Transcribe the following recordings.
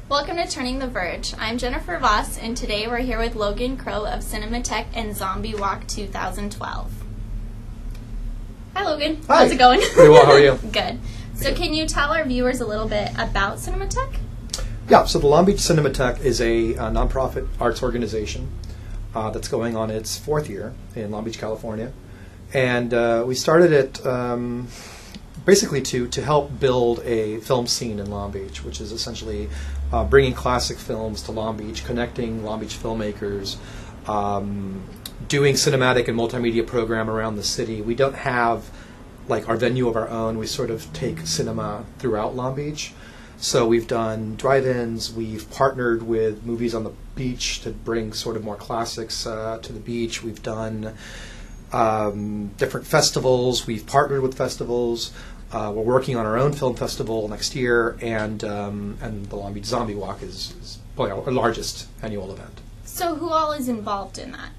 Welcome to Turning the Verge. I'm Jennifer Vos, and today we're here with Logan Crow of Cinematech and Zombie Walk 2012. Hi, Logan. Hi. How's it going? Pretty well. How are you? Good. So can you tell our viewers a little bit about Cinematech? Yeah, so the Long Beach Cinematech is a nonprofit arts organization that's going on its fourth year in Long Beach, California. And we started it basically to help build a film scene in Long Beach, which is essentially bringing classic films to Long Beach, connecting Long Beach filmmakers, doing cinematic and multimedia program around the city. We don't have like our venue of our own. We sort of take cinema throughout Long Beach. So we've done drive-ins, we've partnered with Movies on the Beach to bring sort of more classics to the beach. We've done different festivals, we've partnered with festivals. We're working on our own film festival next year, and the Long Beach Zombie Walk is probably our largest annual event. So who all is involved in that?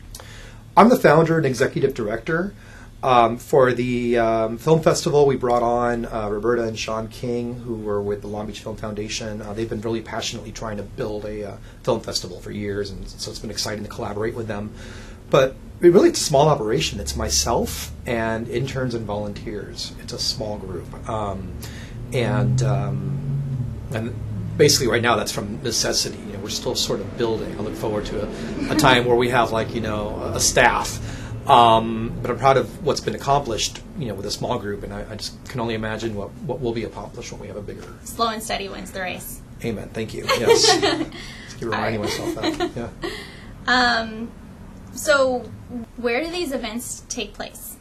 I'm the founder and executive director. For the film festival, we brought on Roberta and Sean King, who were with the Long Beach Film Foundation. They've been really passionately trying to build a film festival for years, and so it's been exciting to collaborate with them. But really, it's a small operation. It's myself and interns and volunteers. It's a small group, and basically right now that's from necessity. You know, we're still sort of building. I look forward to a time where we have a staff. But I'm proud of what's been accomplished, with a small group, and I just can only imagine what will be accomplished when we have a bigger. Slow and steady wins the race. Amen. Thank you. Yes. Just keep reminding myself that. Yeah. So where do these events take place?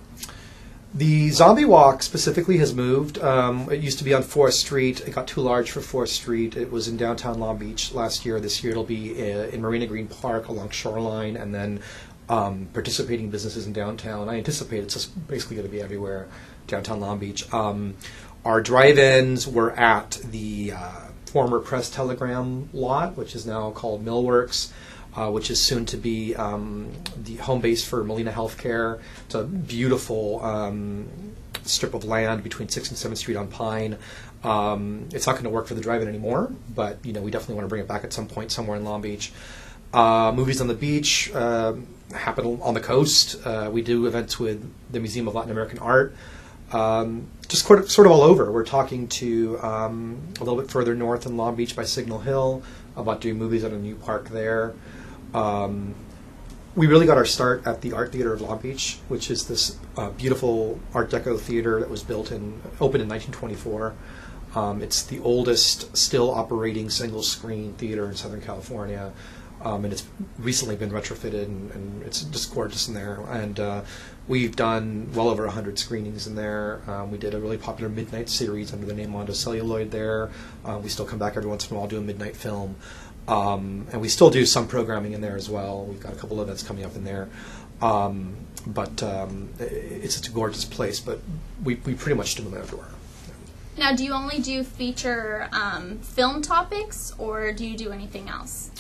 The Zombie Walk specifically has moved. It used to be on 4th Street. It got too large for 4th Street. It was in downtown Long Beach last year. This year it'll be in Marina Green Park along Shoreline, and then participating businesses in downtown. I anticipate it's just basically going to be everywhere downtown Long Beach. Our drive-ins were at the former Press Telegram lot, which is now called Millworks, which is soon to be the home base for Molina Healthcare. It's a beautiful strip of land between 6th and 7th Street on Pine. It's not going to work for the drive-in anymore, but we definitely want to bring it back at some point somewhere in Long Beach. Movies on the Beach happen on the coast. We do events with the Museum of Latin American Art. Just sort of all over. We're talking to a little bit further north in Long Beach by Signal Hill about doing movies at a new park there. We really got our start at the Art Theater of Long Beach, which is this beautiful Art Deco theater that was opened in 1924. It's the oldest still operating single-screen theater in Southern California. And it's recently been retrofitted, and it's just gorgeous in there. And we've done well over 100 screenings in there. We did a really popular midnight series under the name Mondo Celluloid there. We still come back every once in a while, do a midnight film. And we still do some programming in there as well. We've got a couple of events coming up in there. But it's a gorgeous place, but we pretty much do them everywhere. Now, do you only do feature film topics, or do you do anything else?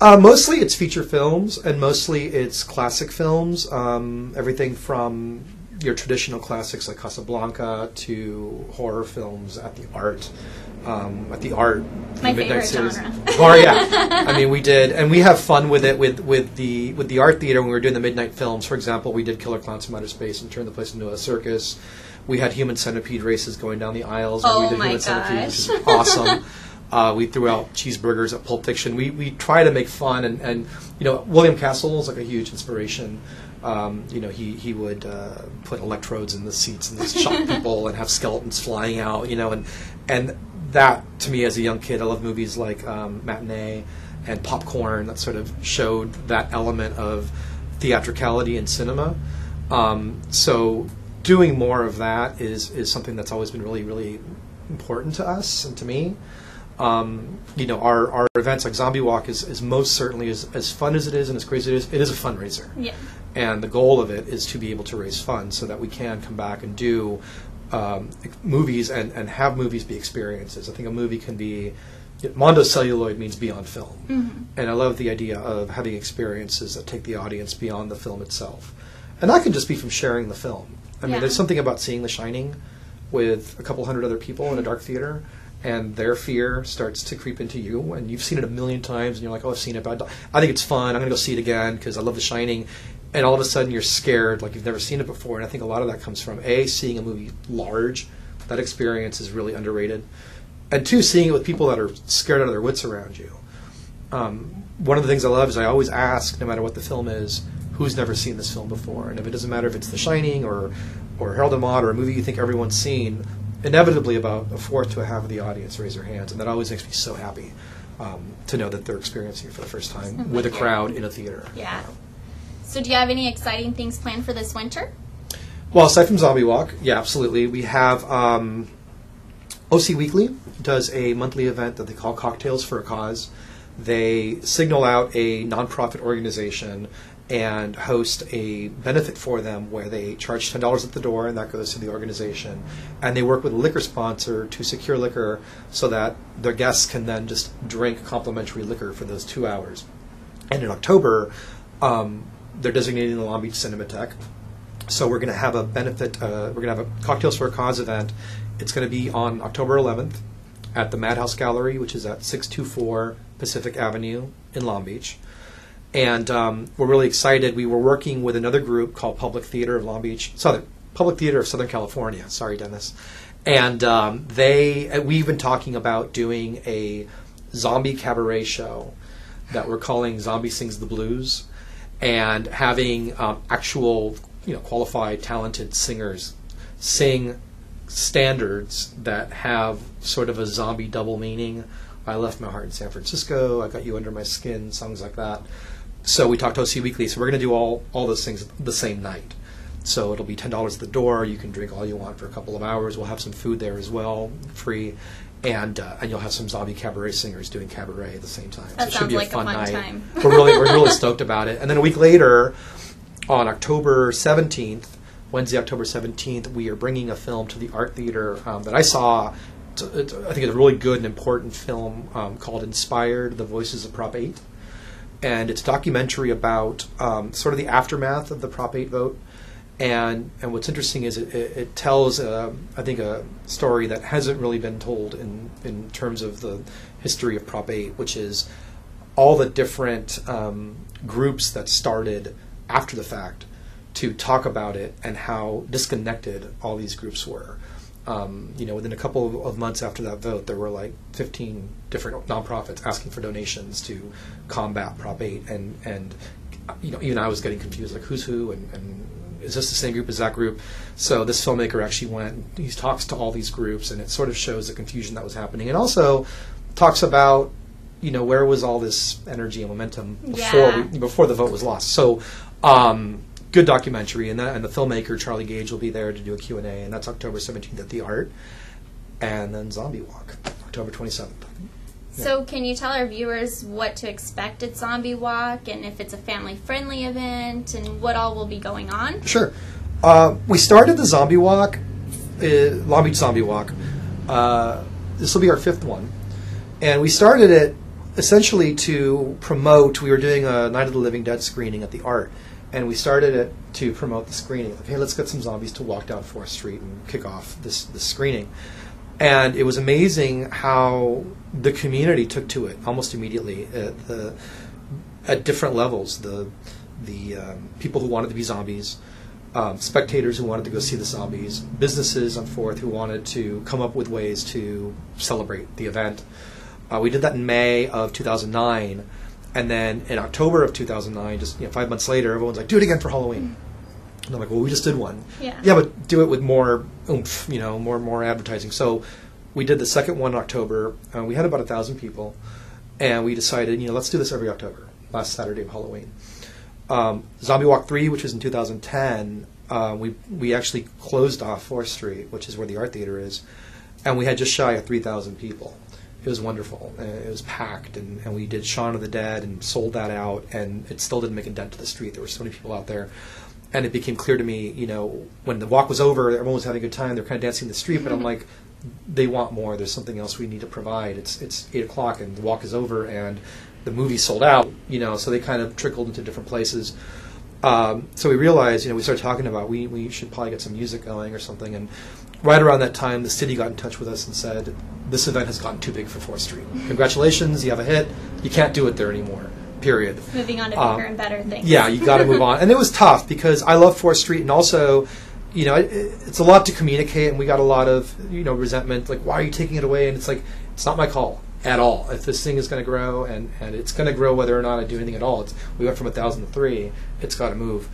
Mostly it's feature films, and mostly it's classic films. Everything from your traditional classics like Casablanca to horror films at the Art. My favorite genre. Or yeah, I mean we did, and we have fun with it with the Art Theater when we were doing the midnight films. For example, we did Killer Clowns from Outer Space and turned the place into a circus. We had human centipede races going down the aisles. Oh we did my human centipede, which gosh. is awesome. We threw out cheeseburgers at Pulp Fiction. We try to make fun, and William Castle is like a huge inspiration. He would put electrodes in the seats and just shock people and have skeletons flying out. And that to me as a young kid, I love movies like Matinee and Popcorn that sort of showed that element of theatricality in cinema. So doing more of that is something that's always been really, really important to us and to me. Our events like Zombie Walk is most certainly as fun as it is and as crazy as it is a fundraiser. Yeah. And the goal of it is to be able to raise funds so that we can come back and do movies and have movies be experiences. I think a movie can be, Mondo Celluloid means beyond film. Mm-hmm. And I love the idea of having experiences that take the audience beyond the film itself. And that can just be from sharing the film. I mean, there's something about seeing The Shining with a couple hundred other people in a dark theater and their fear starts to creep into you, and you've seen it a million times, and you're like, oh, I've seen it, but I think it's fun. I'm going to go see it again because I love The Shining. And all of a sudden you're scared like you've never seen it before. And I think a lot of that comes from, A, seeing a movie large. That experience is really underrated. And 2, seeing it with people that are scared out of their wits around you. One of the things I love is I always ask, no matter what the film is, who's never seen this film before? And if it doesn't matter if it's The Shining or Harold and Maude or a movie you think everyone's seen, inevitably about a fourth to a half of the audience raise their hands. And that always makes me so happy to know that they're experiencing it for the first time with a crowd in a theater. Yeah. So do you have any exciting things planned for this winter? Well, aside from Zombie Walk, yeah, absolutely. We have OC Weekly does a monthly event that they call Cocktails for a Cause. They signal out a nonprofit organization and host a benefit for them where they charge $10 at the door, and that goes to the organization. And they work with a liquor sponsor to secure liquor so that their guests can then just drink complimentary liquor for those 2 hours. And in October, they're designating the Long Beach Cinematheque. So we're going to have a benefit, we're going to have a Cocktails for a Cause event. It's going to be on October 11th at the Madhouse Gallery, which is at 624 Pacific Avenue in Long Beach. And we're really excited. We were working with another group called Public Theater of Long Beach, Public Theater of Southern California. Sorry, Dennis. And we've been talking about doing a zombie cabaret show that we're calling Zombie Sings the Blues, and having actual, qualified, talented singers sing standards that have sort of a zombie double meaning. I left my heart in San Francisco, I got you under my skin, songs like that. So we talked to OC Weekly, so we're going to do all those things the same night. So it'll be $10 at the door, you can drink all you want for a couple of hours, we'll have some food there as well, free, and you'll have some zombie cabaret singers doing cabaret at the same time. That so it should sounds be like a fun night. time. We're really stoked about it. And then a week later, on October 17th, Wednesday, October 17th, we are bringing a film to the Art Theater that I saw. I think it's a really good and important film called Inspired, The Voices of Prop 8. And it's a documentary about sort of the aftermath of the Prop 8 vote. And what's interesting is it tells, I think, a story that hasn't really been told in terms of the history of Prop 8, which is all the different groups that started after the fact to talk about it and how disconnected all these groups were. Within a couple of months after that vote, there were like 15 different nonprofits asking for donations to combat Prop 8, and even I was getting confused, like who's who, and is this the same group as that group? So this filmmaker actually went, he talks to all these groups, and it sort of shows the confusion that was happening, and also talks about, where was all this energy and momentum before the vote was lost. So good documentary, and the filmmaker Charlie Gage will be there to do a Q&A, and that's October 17th at the Art, and then Zombie Walk, October 27th. Yeah. So can you tell our viewers what to expect at Zombie Walk, and if it's a family-friendly event, and what all will be going on? Sure. We started the Zombie Walk, Long Beach Zombie Walk. This will be our 5th one. And we started it essentially to promote, we were doing a Night of the Living Dead screening at the Art, and we started it to promote the screening. Okay, let's get some zombies to walk down 4th Street and kick off this screening. And it was amazing how the community took to it almost immediately at different levels. The people who wanted to be zombies, spectators who wanted to go see the zombies, businesses on 4th who wanted to come up with ways to celebrate the event. We did that in May of 2009, and then in October of 2009, just 5 months later, everyone's like, do it again for Halloween. And I'm like, well, we just did one. Yeah, but do it with more oomph, more advertising. So we did the second one in October. We had about 1,000 people, and we decided, let's do this every October, last Saturday of Halloween. Zombie Walk 3, which was in 2010, we actually closed off 4th Street, which is where the Art Theater is, and we had just shy of 3,000 people. It was wonderful. It was packed, and we did Shaun of the Dead and sold that out, and it still didn't make a dent to the street. There were so many people out there. And it became clear to me, when the walk was over, everyone was having a good time. They were kind of dancing in the street, but I'm like, they want more. There's something else we need to provide. It's 8 o'clock, and the walk is over, and the movie sold out, so they kind of trickled into different places. So we realized, we started talking about we should probably get some music going or something. And right around that time, the city got in touch with us and said, this event has gotten too big for 4th Street. Congratulations, you have a hit. You can't do it there anymore. Period. Moving on to bigger and better things. Yeah, you got to move on. And it was tough because I love 4th Street, and also, you know, it's a lot to communicate, and we got a lot of, you know, resentment. Like, why are you taking it away? And it's like, it's not my call at all. If this thing is going to grow, and it's going to grow whether or not I do anything at all. We went from 1,000 to 3. It's got to move.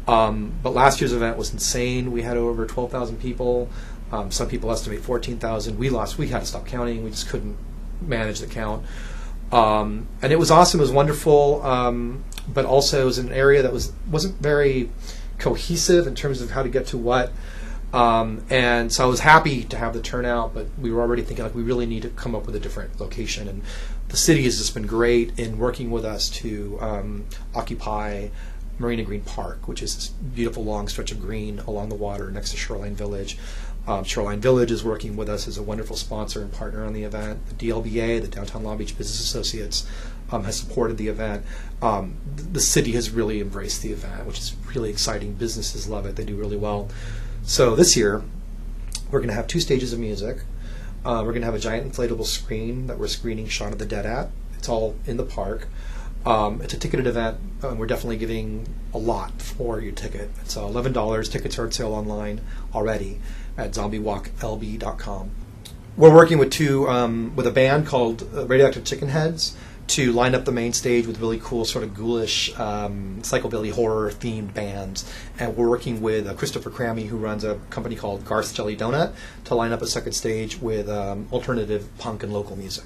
But last year's event was insane. We had over 12,000 people. Some people estimate 14,000. We had to stop counting. We just couldn't manage the count. And it was awesome. It was wonderful. But also it was an area that wasn't very cohesive in terms of how to get to what. And so I was happy to have the turnout, but we were already thinking like we really need to come up with a different location. And the city has just been great in working with us to occupy Marina Green Park, which is this beautiful long stretch of green along the water next to Shoreline Village. Shoreline Village is working with us as a wonderful sponsor and partner on the event. The DLBA, the Downtown Long Beach Business Associates, has supported the event. The city has really embraced the event, which is really exciting. Businesses love it. They do really well. So this year, we're going to have 2 stages of music. We're going to have a giant inflatable screen that we're screening Shaun of the Dead at. It's all in the park. It's a ticketed event, and we're definitely giving a lot for your ticket. It's $11. Tickets are on sale online already at zombiewalklb.com. We're working with with a band called Radioactive Chicken Heads to line up the main stage with really cool sort of ghoulish psychobilly horror themed bands, and we're working with Christopher Crammy, who runs a company called Garth's Jelly Donut, to line up a second stage with alternative punk and local music.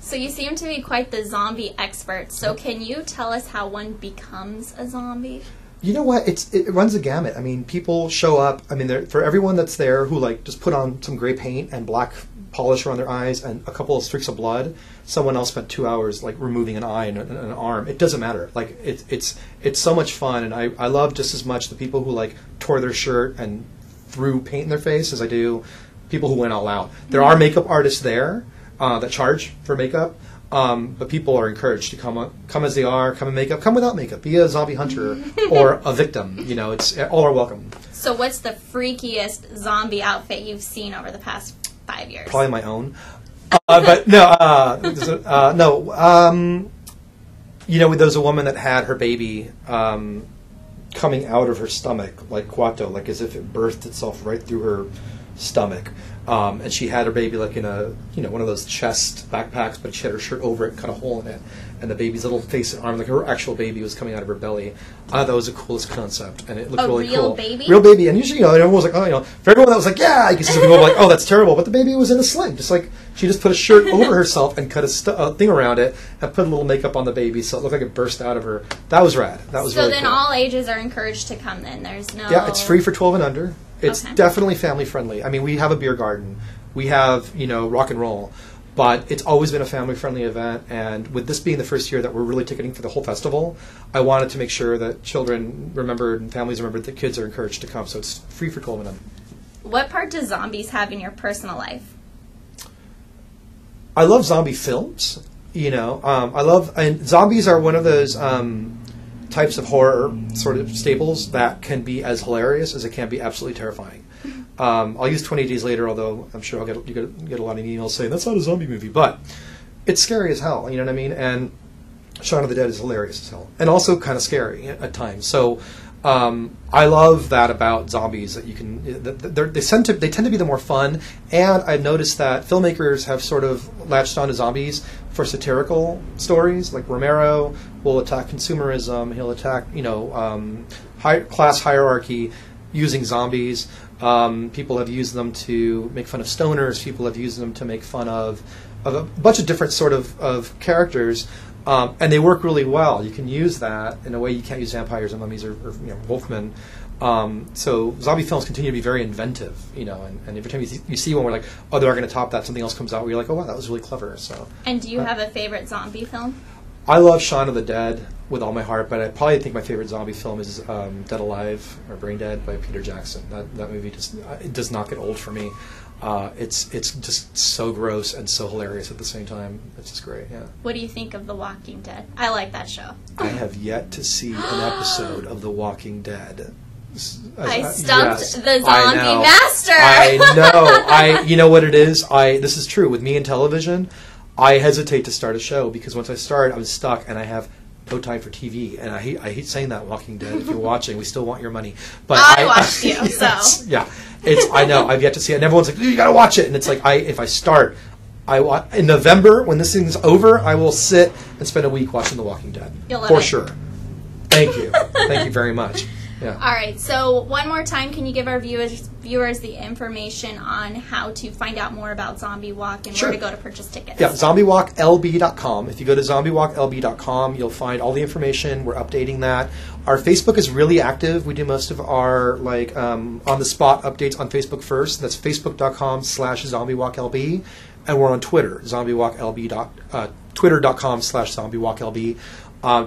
So you seem to be quite the zombie expert. So can you tell us how one becomes a zombie? You know what? It runs the gamut. I mean, people show up. I mean, for everyone that's there who like just put on some gray paint and black polish around their eyes and a couple of streaks of blood, someone else spent 2 hours like removing an eye and an arm. It doesn't matter. Like it's so much fun, and I love just as much the people who like tore their shirt and threw paint in their face as I do people who went all out. There are makeup artists there that charge for makeup. But people are encouraged to come as they are, come in makeup, come without makeup, be a zombie hunter or a victim. You know, it's all are welcome. So what's the freakiest zombie outfit you've seen over the past 5 years? Probably my own. But no, no. You know, there was a woman that had her baby coming out of her stomach, like Quato, like as if it birthed itself right through her stomach. And she had her baby like in a, you know, one of those chest backpacks, but she had her shirt over it and cut a hole in it. And the baby's little face and arm, like her actual baby, was coming out of her belly. I thought that was the coolest concept, and it looked really cool. A real baby? Real baby. And usually, you know, everyone was like, oh, you know, for everyone that was like, yeah, you can see some people like, oh, that's terrible. But the baby was in a sling. Just like, she just put a shirt over herself and cut a thing around it and put a little makeup on the baby so it looked like it burst out of her. That was rad. That was really cool. So then all ages are encouraged to come then? There's no... Yeah, it's free for 12 and under. It's definitely family friendly. I mean, we have a beer garden. We have, you know, rock and roll. But it's always been a family-friendly event, and with this being the first year that we're really ticketing for the whole festival, I wanted to make sure that children remembered and families remembered that kids are encouraged to come, so it's free for 12 and under. What part do zombies have in your personal life? I love zombie films, you know. And zombies are one of those types of horror sort of staples that can be as hilarious as it can be absolutely terrifying. I'll use 28 Days Later, although I'm sure you get a lot of emails saying that's not a zombie movie, but it's scary as hell. You know what I mean? And Shaun of the Dead is hilarious as hell, and also kind of scary at times. So I love that about zombies, that you can. They tend to be the more fun, and I've noticed that filmmakers have sort of latched onto zombies for satirical stories. Like Romero will attack consumerism. He'll attack class hierarchy using zombies. People have used them to make fun of stoners. People have used them to make fun of a bunch of different sort of characters, and they work really well. You can use that in a way you can't use vampires and mummies or wolfmen. So zombie films continue to be very inventive, you know, and every time you see one, we're like, oh, they're going to top that. Something else comes out where you're like, oh, wow, that was really clever. So. And do you have a favorite zombie film? I love Shaun of the Dead with all my heart, but I probably think my favorite zombie film is Dead Alive or Brain Dead by Peter Jackson. That movie does not get old for me. It's just so gross and so hilarious at the same time. It's just great. Yeah. What do you think of The Walking Dead? I like that show. I have yet to see an episode of The Walking Dead. I stumped yes, the zombie master. I know. You know what it is? This is true with me in television. I hesitate to start a show because once I start, I'm stuck and I have no time for TV. And I hate saying that. Walking Dead. If you're watching, we still want your money. But I watched you. Yes, so yeah, I know. I've yet to see it. And everyone's like, you got to watch it. And it's like if I start. In November, when this thing's over, I will sit and spend a week watching The Walking Dead. You'll love for it. sure. Thank you. Thank you very much. Yeah. All right. So one more time, can you give our viewers the information on how to find out more about Zombie Walk and Sure. where to go to purchase tickets? Yeah, zombiewalklb.com. If you go to zombiewalklb.com, you'll find all the information. We're updating that. Our Facebook is really active. We do most of our on-the-spot updates on Facebook first. That's facebook.com/zombiewalklb. And we're on Twitter, twitter.com/zombiewalklb.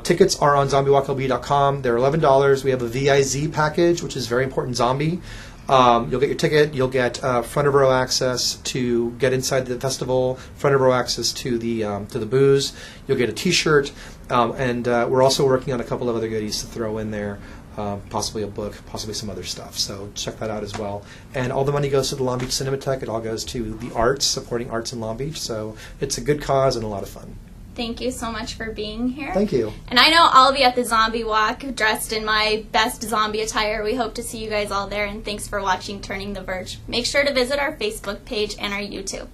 Tickets are on zombiewalklb.com. They're $11. We have a VIZ package, which is very important zombie. You'll get your ticket. You'll get front of row access to get inside the festival, front of row access to the booze. You'll get a T-shirt, and we're also working on a couple of other goodies to throw in there. Possibly a book, possibly some other stuff. So check that out as well. And all the money goes to the Long Beach Cinematheque. It all goes to the arts, supporting arts in Long Beach. So it's a good cause and a lot of fun. Thank you so much for being here. Thank you. And I know I'll be at the Zombie Walk dressed in my best zombie attire. We hope to see you guys all there, and thanks for watching Turning the Verge. Make sure to visit our Facebook page and our YouTube.